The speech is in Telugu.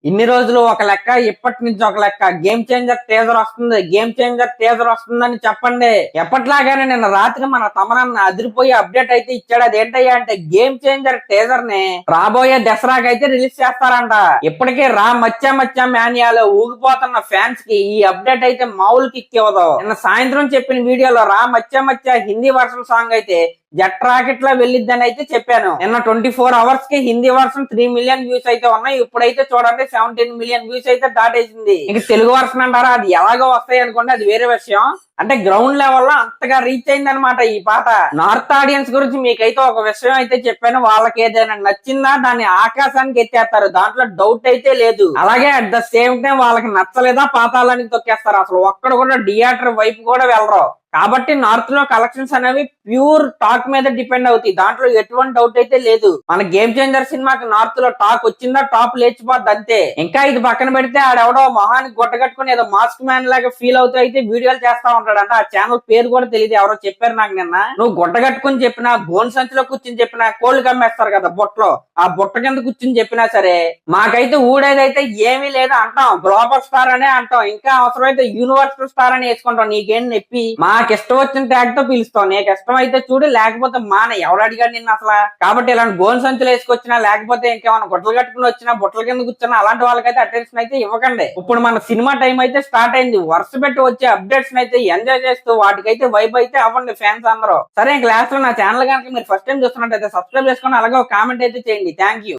ఇన్ని రోజులు ఒక లెక్క, ఇప్పటి నుంచి ఒక లెక్క. గేమ్ చేంజర్ టీజర్ వస్తుంది, గేమ్ చేంజర్ టీజర్ వస్తుందని చెప్పండి. ఎప్పట్లాగానే నిన్న రాత్రి మన తమనన్న అదిరిపోయి అప్డేట్ అయితే ఇచ్చాడు. అదేంటయ్యా అంటే గేమ్ చేంజర్ టీజర్ ని రాబోయే దసరాకి అయితే రిలీజ్ చేస్తారంట. ఇప్పటికే రా మచ్చా మచ్చా మాన్యాలో ఊగిపోతున్న ఫ్యాన్స్ కి ఈ అప్డేట్ అయితే మామూలు కిక్ ఇవ్వదు. నిన్న సాయంత్రం చెప్పిన వీడియోలో రా మచ్చా మచ్చా హిందీ వర్షన్ సాంగ్ అయితే జెట్ రాకెట్ లా వెళ్ళిద్దని అయితే చెప్పాను. నిన్న 24 అవర్స్ కి హిందీ వర్షన్ 3 మిలియన్ వ్యూస్ అయితే ఉన్నాయి. ఇప్పుడైతే చూడండి 17 మిలియన్ వ్యూస్ అయితే దాటేసింది. ఇంక తెలుగు వర్షన్ అంటారా, అది ఎలాగో వస్తాయి అనుకోండి, అది వేరే విషయం. అంటే గ్రౌండ్ లెవెల్ లో అంతగా రీచ్ అయింది అనమాట ఈ పాట. నార్త్ ఆడియన్స్ గురించి మీకైతే ఒక విషయం అయితే చెప్పాను. వాళ్ళకి ఏదైనా నచ్చిందా దాన్ని ఆకాశానికి ఎత్తేస్తారు, దాంట్లో డౌట్ అయితే లేదు. అలాగే అట్ ద సేమ్ టైం వాళ్ళకి నచ్చలేదా పాతాలని తొక్కేస్తారు. అసలు ఒక్కడు కూడా థియేటర్ వైపు కూడా వెళ్ళరు. కాబట్టి నార్త్ లో కలెక్షన్స్ అనేవి ప్యూర్ టాక్ మీద డిపెండ్ అవుతాయి, దాంట్లో ఎటువంటి డౌట్ అయితే లేదు. మన గేమ్ చేంజర్ సినిమాకి నార్త్ లో టాక్ వచ్చిందా టాప్ లేచిపోద్ది అంతే. ఇంకా ఇది పక్కన పెడితే ఆడెవడో మొహానికి గుట్టగట్టుకుని ఏదో మాస్క్ మ్యాన్ లాగా ఫీల్ అవుతూ అయితే వీడియోలు చేస్తా ఉంటాడంట. ఆ ఛానల్ పేరు కూడా తెలియదు, ఎవరో చెప్పారు నాకు నిన్న. నువ్వు గుట్టగట్టుకుని చెప్పినా, బోన్ సంచిలో కూర్చుని చెప్పినా, కోళ్లు కమ్మేస్తారు కదా బుట్టలో, ఆ బుట్ట కింద కూర్చుని చెప్పినా సరే మాకైతే ఊడేదైతే ఏమీ లేదు అంటాం. గ్లోబల్ స్టార్ అనే అంటాం, ఇంకా అవసరమైతే యూనివర్సల్ స్టార్ అని వేసుకుంటాం. నీకేం నొప్పి? మాకు ఇష్టం వచ్చిన ట్యాగ్ తో పిలుస్తాం. నీకు ఇష్టం అయితే చూడు, లేకపోతే మాన. ఎవడు అడిగాడు నిన్న అసలు? కాబట్టి ఇలాంటి గోన్ సంచులు వేసుకొచ్చినా, లేకపోతే ఇంకేమైనా గుట్టలు కట్టుకుని వచ్చినా, బుట్టల కింద కూర్చున్నా అలాంటి వాళ్ళకైతే అటెన్షన్ అయితే ఇవ్వకండి. ఇప్పుడు మన సినిమా టైం అయితే స్టార్ట్ అయింది. వరుస పెట్టి వచ్చే అప్డేట్స్ అయితే ఎంజాయ్ చేస్తూ వాటికైతే వైబ్ అయితే అవ్వండి ఫ్యాన్స్ అందరూ. సరే, క్లాస్ లో నా ఛానల్ కనుక మీరు ఫస్ట్ టైం చూస్తున్నట్టయితే సబ్స్క్రైబ్ చేసుకుని అలాగే ఒక కామెంట్ అయితే చేయండి. Thank you.